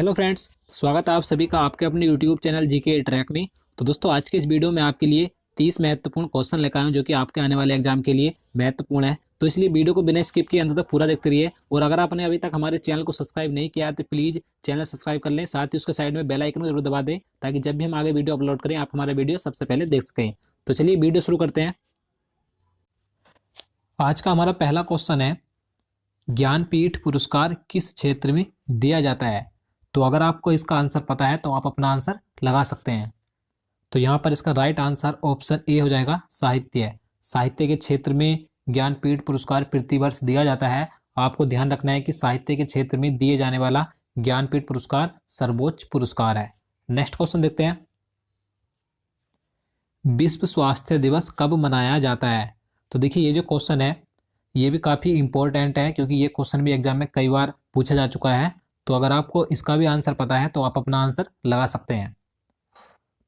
Hello friends, स्वागत है आप सभी का आपके अपने यूट्यूब चैनल जीके ट्रैक में। तो दोस्तों, आज के इस वीडियो में आपके लिए 30 महत्वपूर्ण क्वेश्चन लेकर आया हूं जो कि आपके आने वाले एग्जाम के लिए महत्वपूर्ण है। तो इसलिए वीडियो को बिना स्किप किए अंत तक पूरा देखते रहिए। और अगर आपने अभी तक हमारे चैनल को सब्सक्राइब नहीं किया है तो प्लीज़ चैनल सब्सक्राइब कर लें, साथ ही उसके साइड में बेल आइकन को जरूर दबा दें ताकि जब भी हम आगे वीडियो अपलोड करें आप हमारे वीडियो सबसे पहले देख सकें। तो चलिए वीडियो शुरू करते हैं। आज का हमारा पहला क्वेश्चन है, ज्ञानपीठ पुरस्कार किस क्षेत्र में दिया जाता है? तो अगर आपको इसका आंसर पता है तो आप अपना आंसर लगा सकते हैं। तो यहाँ पर इसका राइट आंसर ऑप्शन ए हो जाएगा, साहित्य। साहित्य के क्षेत्र में ज्ञानपीठ पुरस्कार प्रतिवर्ष दिया जाता है। आपको ध्यान रखना है कि साहित्य के क्षेत्र में दिए जाने वाला ज्ञानपीठ पुरस्कार सर्वोच्च पुरस्कार है। नेक्स्ट क्वेश्चन देखते हैं, विश्व स्वास्थ्य दिवस कब मनाया जाता है? तो देखिए, ये जो क्वेश्चन है ये भी काफ़ी इंपॉर्टेंट है क्योंकि ये क्वेश्चन भी एग्जाम में कई बार पूछा जा चुका है। तो अगर आपको इसका भी आंसर पता है तो आप अपना आंसर लगा सकते हैं।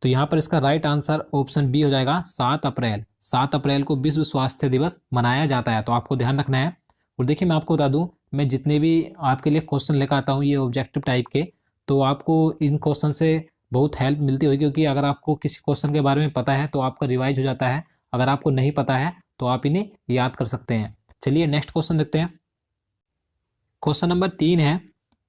तो यहाँ पर इसका राइट आंसर ऑप्शन बी हो जाएगा, 7 अप्रैल। 7 अप्रैल को विश्व स्वास्थ्य दिवस मनाया जाता है, तो आपको ध्यान रखना है। और देखिए, मैं आपको बता दूं, मैं जितने भी आपके लिए क्वेश्चन लेकर आता हूँ ये ऑब्जेक्टिव टाइप के, तो आपको इन क्वेश्चन से बहुत हेल्प मिलती होगी क्योंकि अगर आपको किसी क्वेश्चन के बारे में पता है तो आपका रिवाइज हो जाता है। अगर आपको नहीं पता है तो आप इन्हें याद कर सकते हैं। चलिए नेक्स्ट क्वेश्चन देखते हैं। क्वेश्चन नंबर 3 है,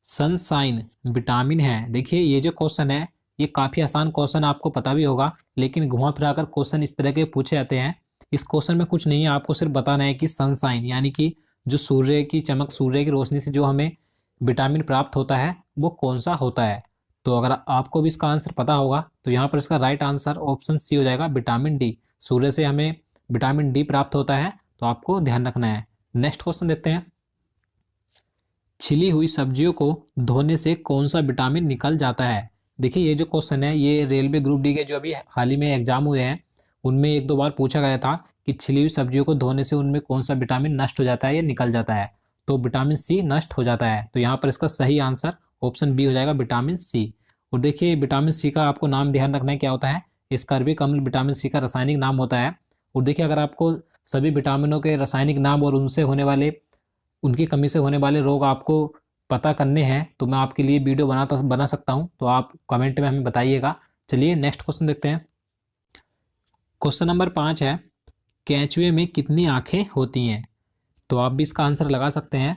सनशाइन विटामिन है। देखिए, ये जो क्वेश्चन है ये काफ़ी आसान क्वेश्चन, आपको पता भी होगा, लेकिन घुमा फिराकर क्वेश्चन इस तरह के पूछे जाते हैं। इस क्वेश्चन में कुछ नहीं है, आपको सिर्फ बताना है कि सनशाइन यानी कि जो सूर्य की चमक, सूर्य की रोशनी से जो हमें विटामिन प्राप्त होता है वो कौन सा होता है। तो अगर आपको भी इसका आंसर पता होगा तो यहाँ पर इसका राइट आंसर ऑप्शन सी हो जाएगा, विटामिन डी। सूर्य से हमें विटामिन डी प्राप्त होता है, तो आपको ध्यान रखना है। नेक्स्ट क्वेश्चन देखते हैं, छिली हुई सब्जियों को धोने से कौन सा विटामिन निकल जाता है? देखिए, ये जो क्वेश्चन है ये रेलवे ग्रुप डी के जो अभी हाल ही में एग्जाम हुए हैं उनमें एक दो बार पूछा गया था कि छिली हुई सब्जियों को धोने से उनमें कौन सा विटामिन नष्ट हो जाता है या निकल जाता है। तो विटामिन सी नष्ट हो जाता है, तो यहाँ पर इसका सही आंसर ऑप्शन बी हो जाएगा, विटामिन सी। और देखिए, विटामिन सी का आपको नाम ध्यान रखना है क्या होता है, स्कर्विक अम्ल विटामिन सी का रासायनिक नाम होता है। और देखिए, अगर आपको सभी विटामिनों के रासायनिक नाम और उनकी कमी से होने वाले रोग आपको पता करने हैं तो मैं आपके लिए वीडियो बना सकता हूं, तो आप कमेंट में हमें बताइएगा। चलिए नेक्स्ट क्वेश्चन देखते हैं। क्वेश्चन नंबर 5 है, केंचुए में कितनी आंखें होती हैं? तो आप भी इसका आंसर लगा सकते हैं।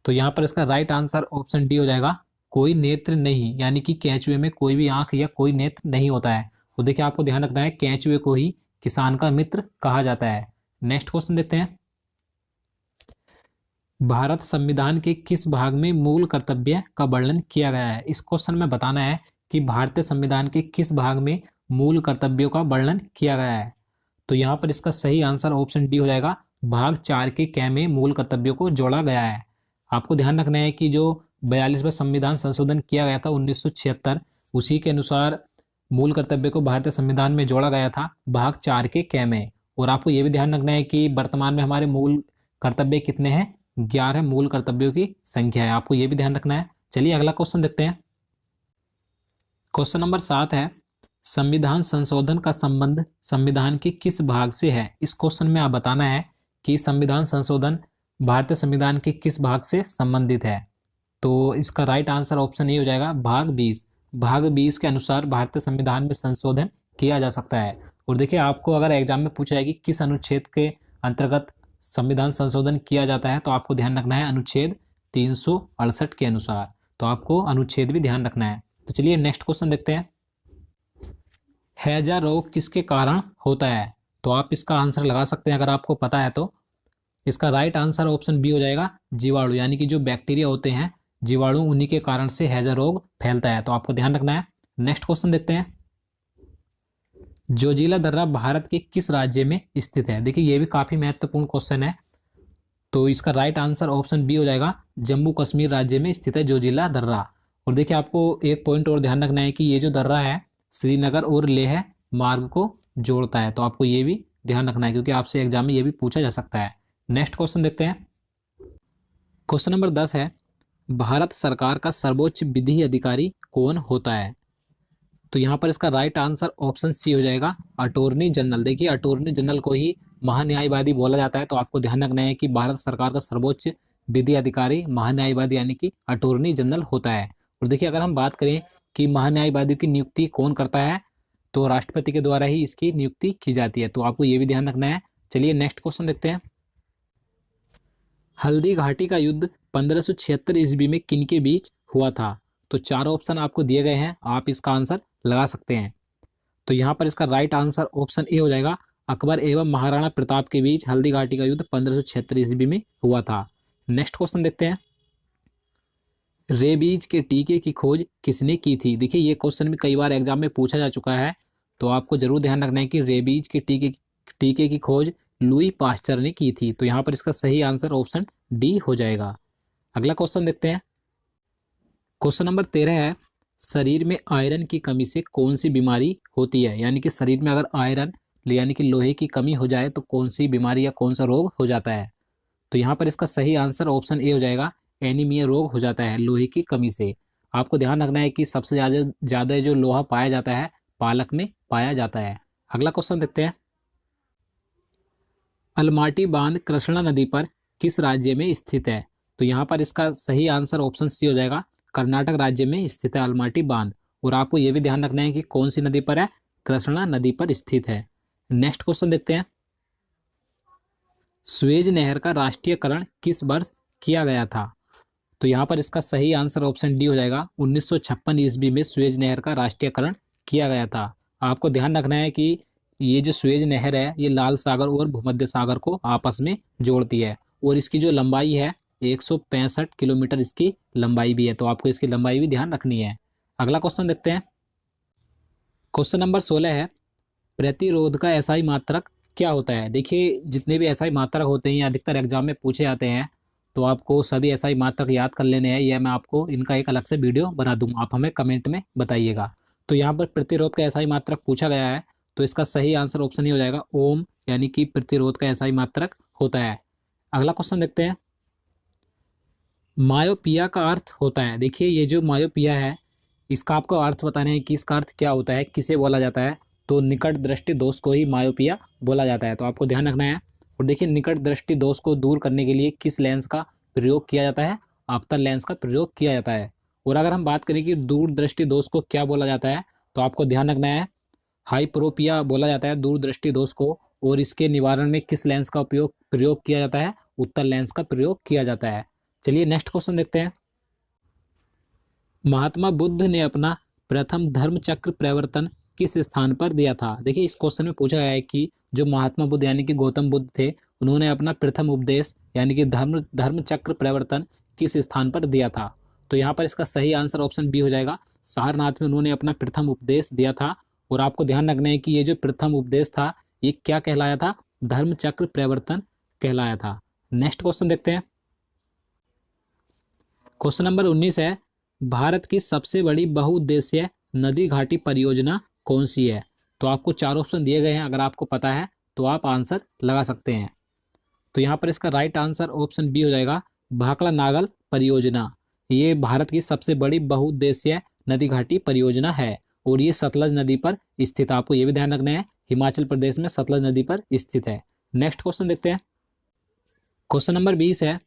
तो यहाँ पर इसका राइट आंसर ऑप्शन डी हो जाएगा, कोई नेत्र नहीं, यानी कि केंचुए में कोई भी आंख या कोई नेत्र नहीं होता है। तो देखिए, आपको ध्यान रखना है, केंचुए को ही किसान का मित्र कहा जाता है। नेक्स्ट क्वेश्चन देखते हैं, भारत संविधान के किस भाग में मूल कर्तव्य का वर्णन किया गया है? इस क्वेश्चन में बताना है कि भारतीय संविधान के किस भाग में मूल कर्तव्यों का वर्णन किया गया है। तो यहाँ पर इसका सही आंसर ऑप्शन डी हो जाएगा, भाग 4 के कै में मूल कर्तव्यों को जोड़ा गया है। आपको ध्यान रखना है कि जो 42वां संविधान संशोधन किया गया था 1976, उसी के अनुसार मूल कर्तव्य को भारतीय संविधान में जोड़ा गया था भाग 4 के कै में। और आपको ये भी ध्यान रखना है कि वर्तमान में हमारे मूल कर्तव्य कितने हैं, 11 मूल कर्तव्यों की संख्या है, आपको यह भी ध्यान रखना है। चलिए अगला क्वेश्चन देखते हैं। क्वेश्चन नंबर 7 है, संविधान संशोधन का संबंध संविधान के किस भाग से है? इस क्वेश्चन में आप बताना है कि संविधान संशोधन भारतीय संविधान के किस भाग से संबंधित है। तो इसका राइट आंसर ऑप्शन ए हो जाएगा, भाग 20। भाग 20 के अनुसार भारतीय संविधान में संशोधन किया जा सकता है। और देखिए, आपको अगर एग्जाम में पूछा जाए कि किस अनुच्छेद के अंतर्गत संविधान संशोधन किया जाता है तो आपको ध्यान रखना है अनुच्छेद 368 के अनुसार। तो आपको अनुच्छेद भी ध्यान रखना है। तो चलिए नेक्स्ट क्वेश्चन देखते हैं, हैजा रोग किसके कारण होता है? तो आप इसका आंसर लगा सकते हैं अगर आपको पता है तो। इसका राइट आंसर ऑप्शन बी हो जाएगा, जीवाणु, यानी कि जो बैक्टीरिया होते हैं जीवाणु, उन्हीं के कारण से हैजा रोग फैलता है, तो आपको ध्यान रखना है। नेक्स्ट क्वेश्चन देखते हैं, जोजिला दर्रा भारत के किस राज्य में स्थित है? देखिए, ये भी काफी महत्वपूर्ण क्वेश्चन है। तो इसका राइट आंसर ऑप्शन बी हो जाएगा, जम्मू कश्मीर राज्य में स्थित है जोजिला दर्रा। और देखिए, आपको एक पॉइंट और ध्यान रखना है कि ये जो दर्रा है श्रीनगर और लेह मार्ग को जोड़ता है, तो आपको ये भी ध्यान रखना है क्योंकि आपसे एग्जाम में ये भी पूछा जा सकता है। नेक्स्ट क्वेश्चन देखते हैं। क्वेश्चन नंबर 10 है, भारत सरकार का सर्वोच्च विधि अधिकारी कौन होता है? तो यहाँ पर इसका राइट आंसर ऑप्शन सी हो जाएगा, अटॉर्नी जनरल। देखिए, अटॉर्नी जनरल को ही महान्यायवादी बोला जाता है, तो आपको ध्यान रखना है कि भारत सरकार का सर्वोच्च विधि अधिकारी महान्यायवादी यानी कि अटॉर्नी जनरल होता है। और देखिए अगर हम बात करें कि महान्यायवादी की नियुक्ति कौन करता है, तो राष्ट्रपति के द्वारा ही इसकी नियुक्ति की जाती है, तो आपको ये भी ध्यान रखना है। चलिए नेक्स्ट क्वेश्चन देखते हैं। हल्दी घाटी का युद्ध 1576 ईस्वी में किन के बीच हुआ था? तो चार ऑप्शन आपको दिए गए हैं, आप इसका आंसर लगा सकते हैं। तो यहाँ पर इसका राइट आंसर ऑप्शन ए हो जाएगा, अकबर एवं महाराणा प्रताप के बीच हल्दी घाटी का युद्ध 1576 ईस्वी में हुआ था। नेक्स्ट क्वेश्चन देखते हैं। रेबीज के टीके की खोज किसने की थी? देखिए ये क्वेश्चन भी कई बार एग्जाम में पूछा जा चुका है, तो आपको जरूर ध्यान रखना है कि रेबीज के टीके की खोज लुई पास्चर ने की थी। तो यहाँ पर इसका सही आंसर ऑप्शन डी हो जाएगा। अगला क्वेश्चन देखते हैं। क्वेश्चन नंबर 13 है, शरीर में आयरन की कमी से कौन सी बीमारी होती है? यानी कि शरीर में अगर आयरन यानी कि लोहे की कमी हो जाए तो कौन सी बीमारी या कौन सा रोग हो जाता है? तो यहाँ पर इसका सही आंसर ऑप्शन ए हो जाएगा, एनीमिया रोग हो जाता है लोहे की कमी से। आपको ध्यान रखना है कि सबसे ज़्यादा जो लोहा पाया जाता है पालक में पाया जाता है। अगला क्वेश्चन देखते हैं। अलमाटी बांध कृष्णा नदी पर किस राज्य में स्थित है? तो यहाँ पर इसका सही आंसर ऑप्शन सी हो जाएगा, कर्नाटक राज्य में स्थित है अलमाटी बांध। और आपको यह भी ध्यान रखना है कि कौन सी नदी पर है, कृष्णा नदी पर स्थित है। नेक्स्ट क्वेश्चन देखते हैं। सुएज नहर का राष्ट्रीयकरण किस वर्ष किया गया था? तो यहाँ पर इसका सही आंसर ऑप्शन डी हो जाएगा, 1956 ईस्वी में सुएज नहर का राष्ट्रीयकरण किया गया था। आपको ध्यान रखना है कि ये जो सुएज नहर है ये लाल सागर और भूमध्य सागर को आपस में जोड़ती है, और इसकी जो लंबाई है 165 किलोमीटर इसकी लंबाई भी है, तो आपको इसकी लंबाई भी ध्यान रखनी है। अगला क्वेश्चन देखते हैं। क्वेश्चन नंबर 16 है, प्रतिरोध का एसआई मात्रक क्या होता है? देखिए जितने भी एसआई मात्रक होते हैं अधिकतर एग्जाम में पूछे जाते हैं, तो आपको सभी एसआई मात्रक याद कर लेने हैं, यह मैं आपको इनका एक अलग से वीडियो बना दूंगा, आप हमें कमेंट में बताइएगा। तो यहाँ पर प्रतिरोध का एसआई मात्रक पूछा गया है, तो इसका सही आंसर ऑप्शन ही हो जाएगा ओम, यानी कि प्रतिरोध का एसआई मात्रक होता है। अगला क्वेश्चन देखते हैं। मायोपिया का अर्थ होता है, देखिए ये जो मायोपिया है इसका आपको अर्थ बताना है कि इसका अर्थ क्या होता है, किसे बोला जाता है? तो निकट दृष्टि दोष को ही मायोपिया बोला जाता है, तो आपको ध्यान रखना है। और देखिए निकट दृष्टि दोष को दूर करने के लिए किस लेंस का प्रयोग किया जाता है? अवतल लेंस का प्रयोग किया जाता है। और अगर हम बात करें कि दूर दृष्टि दोष को क्या बोला जाता है, तो आपको ध्यान रखना है हाइप्रोपिया बोला जाता है दूर दृष्टि दोष को। और इसके निवारण में किस लेंस का प्रयोग किया जाता है? उत्तल लेंस का प्रयोग किया जाता है। चलिए नेक्स्ट क्वेश्चन देखते हैं। महात्मा बुद्ध ने अपना प्रथम धर्म चक्र प्रवर्तन किस स्थान पर दिया था? देखिए इस क्वेश्चन में पूछा गया है कि जो महात्मा बुद्ध यानी कि गौतम बुद्ध थे, उन्होंने अपना प्रथम उपदेश यानी कि धर्म चक्र प्रवर्तन किस स्थान पर दिया था? तो यहाँ पर इसका सही आंसर ऑप्शन बी हो जाएगा, सारनाथ में उन्होंने अपना प्रथम उपदेश दिया था। और आपको ध्यान रखना है कि ये जो प्रथम उपदेश था ये क्या कहलाया था? धर्म चक्र प्रवर्तन कहलाया था। नेक्स्ट क्वेश्चन देखते हैं। क्वेश्चन नंबर 19 है, भारत की सबसे बड़ी बहुउद्देशीय नदी घाटी परियोजना कौन सी है? तो आपको चार ऑप्शन दिए गए हैं, अगर आपको पता है तो आप आंसर लगा सकते हैं। तो यहाँ पर इसका राइट आंसर ऑप्शन बी हो जाएगा, भाखड़ा नागल परियोजना। ये भारत की सबसे बड़ी बहुउद्देशीय नदी घाटी परियोजना है और ये सतलज नदी पर स्थित है। आपको ये भी ध्यान रखना है, हिमाचल प्रदेश में सतलज नदी पर स्थित है। नेक्स्ट क्वेश्चन देखते हैं। क्वेश्चन नंबर 20 है,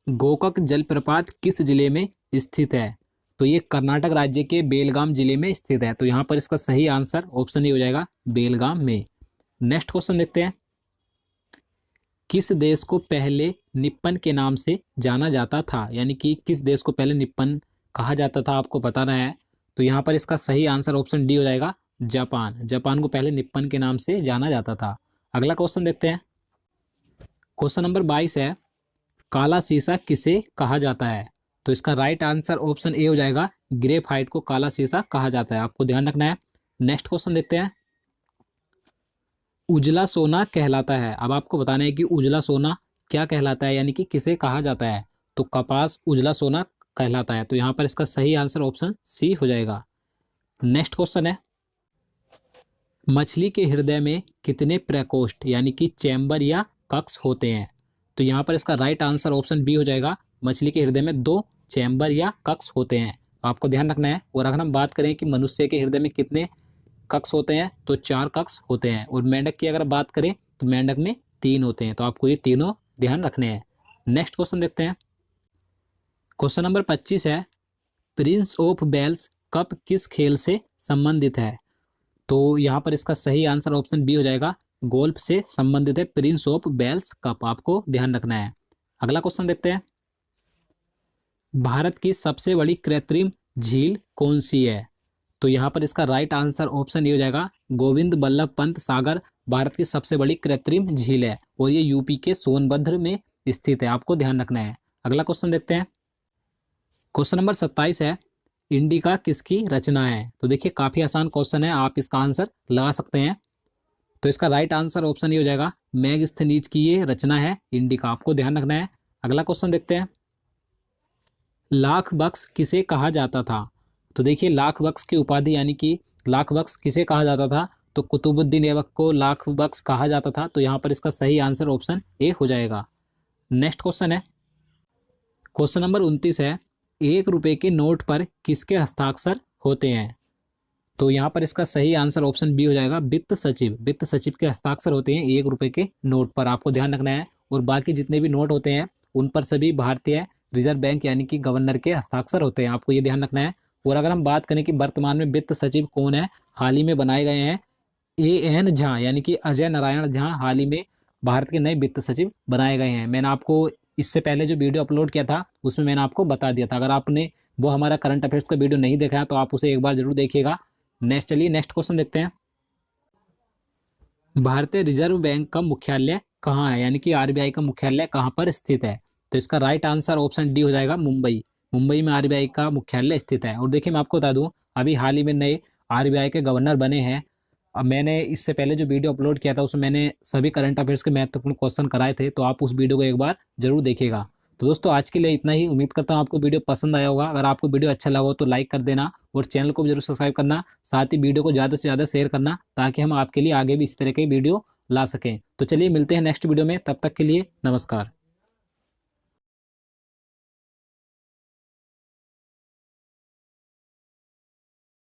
गोकक जलप्रपात किस जिले में स्थित है? तो ये कर्नाटक राज्य के बेलगाम जिले में स्थित है, तो यहाँ पर इसका सही आंसर ऑप्शन ही हो जाएगा, बेलगाम में। नेक्स्ट क्वेश्चन देखते हैं। किस देश को पहले निप्पन के नाम से जाना जाता था? यानी कि किस देश को पहले निप्पन कहा जाता था, आपको बताना है। तो यहाँ पर इसका सही आंसर ऑप्शन डी हो जाएगा, जापान। जापान को पहले निप्पन के नाम से जाना जाता था। अगला क्वेश्चन देखते हैं। क्वेश्चन नंबर 22 है, काला शीशा किसे कहा जाता है? तो इसका राइट आंसर ऑप्शन ए हो जाएगा, ग्रेफाइट को काला शीशा कहा जाता है, आपको ध्यान रखना है। नेक्स्ट क्वेश्चन देखते हैं। उजला सोना कहलाता है, अब आपको बताना है कि उजला सोना क्या कहलाता है, यानी कि किसे कहा जाता है? तो कपास उजला सोना कहलाता है, तो यहाँ पर इसका सही आंसर ऑप्शन सी हो जाएगा। नेक्स्ट क्वेश्चन है, मछली के हृदय में कितने प्रकोष्ठ यानी कि चैम्बर या कक्ष होते हैं? तो यहाँ पर इसका राइट आंसर ऑप्शन बी हो जाएगा, मछली के हृदय में 2 चैम्बर या कक्ष होते हैं, आपको ध्यान रखना है। और अगर हम बात करें कि मनुष्य के हृदय में कितने कक्ष होते हैं, तो 4 कक्ष होते हैं। और मेंढक की अगर बात करें तो मेंढक में 3 होते हैं, तो आपको ये तीनों ध्यान रखने हैं। नेक्स्ट क्वेश्चन देखते हैं। क्वेश्चन नंबर 25 है, प्रिंस ऑफ वेल्स कप किस खेल से संबंधित है? तो यहाँ पर इसका सही आंसर ऑप्शन बी हो जाएगा, गोल्फ से संबंधित है प्रिंस ऑफ वेल्स कप, आपको ध्यान रखना है। अगला क्वेश्चन देखते हैं, भारत की सबसे बड़ी कृत्रिम झील कौन सी है? तो यहाँ पर इसका राइट आंसर ऑप्शन ये हो जाएगा, गोविंद बल्लभ पंत सागर भारत की सबसे बड़ी कृत्रिम झील है और ये यूपी के सोनभद्र में स्थित है, आपको ध्यान रखना है। अगला क्वेश्चन देखते हैं, क्वेश्चन नंबर 27 है, इंडिका किसकी रचना है? तो देखिए काफी आसान क्वेश्चन है, आप इसका आंसर लगा सकते हैं। तो इसका राइट आंसर ऑप्शन ये हो जाएगा, मैगस्थनीज की ये रचना है इंडिका, आपको ध्यान रखना है। अगला क्वेश्चन देखते हैं, लाख बक्स किसे कहा जाता था? तो देखिए लाख बक्स की उपाधि यानी कि लाख बक्स किसे कहा जाता था? तो कुतुबुद्दीन ऐबक को लाख बक्स कहा जाता था, तो यहाँ पर इसका सही आंसर ऑप्शन ए हो जाएगा। नेक्स्ट क्वेश्चन है, क्वेश्चन नंबर 29 है, 1 रुपए के नोट पर किसके हस्ताक्षर होते हैं? तो यहाँ पर इसका सही आंसर ऑप्शन बी हो जाएगा, वित्त सचिव, वित्त सचिव के हस्ताक्षर होते हैं 1 रुपए के नोट पर, आपको ध्यान रखना है। और बाकी जितने भी नोट होते हैं उन पर सभी भारतीय रिजर्व बैंक यानी कि गवर्नर के हस्ताक्षर होते हैं, आपको ये ध्यान रखना है। और अगर हम बात करें कि वर्तमान में वित्त सचिव कौन है, हाल ही में बनाए गए हैं AN झा यानी कि अजय नारायण झा, हाल ही में भारत के नए वित्त सचिव बनाए गए हैं। मैंने आपको इससे पहले जो वीडियो अपलोड किया था उसमें मैंने आपको बता दिया था, अगर आपने वो हमारा करंट अफेयर्स का वीडियो नहीं देखा है तो आप उसे एक बार जरूर देखिएगा। चलिए नेक्स्ट क्वेश्चन देखते हैं, भारतीय रिजर्व बैंक का मुख्यालय कहाँ है, यानी कि RBI का मुख्यालय कहाँ पर स्थित है? तो इसका राइट आंसर ऑप्शन डी हो जाएगा, मुंबई, मुंबई में RBI का मुख्यालय स्थित है। और देखिए मैं आपको बता दूं, अभी हाल ही में नए RBI के गवर्नर बने हैं। अब मैंने इससे पहले जो वीडियो अपलोड किया था उसमें मैंने सभी करंट अफेयर्स के महत्वपूर्ण क्वेश्चन कराए थे, तो आप उस वीडियो को एक बार जरूर देखिएगा। तो दोस्तों आज के लिए इतना ही, उम्मीद करता हूँ आपको वीडियो पसंद आया होगा। अगर आपको वीडियो अच्छा लगा हो तो लाइक कर देना और चैनल को भी जरूर सब्सक्राइब करना, साथ ही वीडियो को ज़्यादा से ज़्यादा शेयर करना ताकि हम आपके लिए आगे भी इस तरह के वीडियो ला सकें। तो चलिए मिलते हैं नेक्स्ट वीडियो में, तब तक के लिए नमस्कार।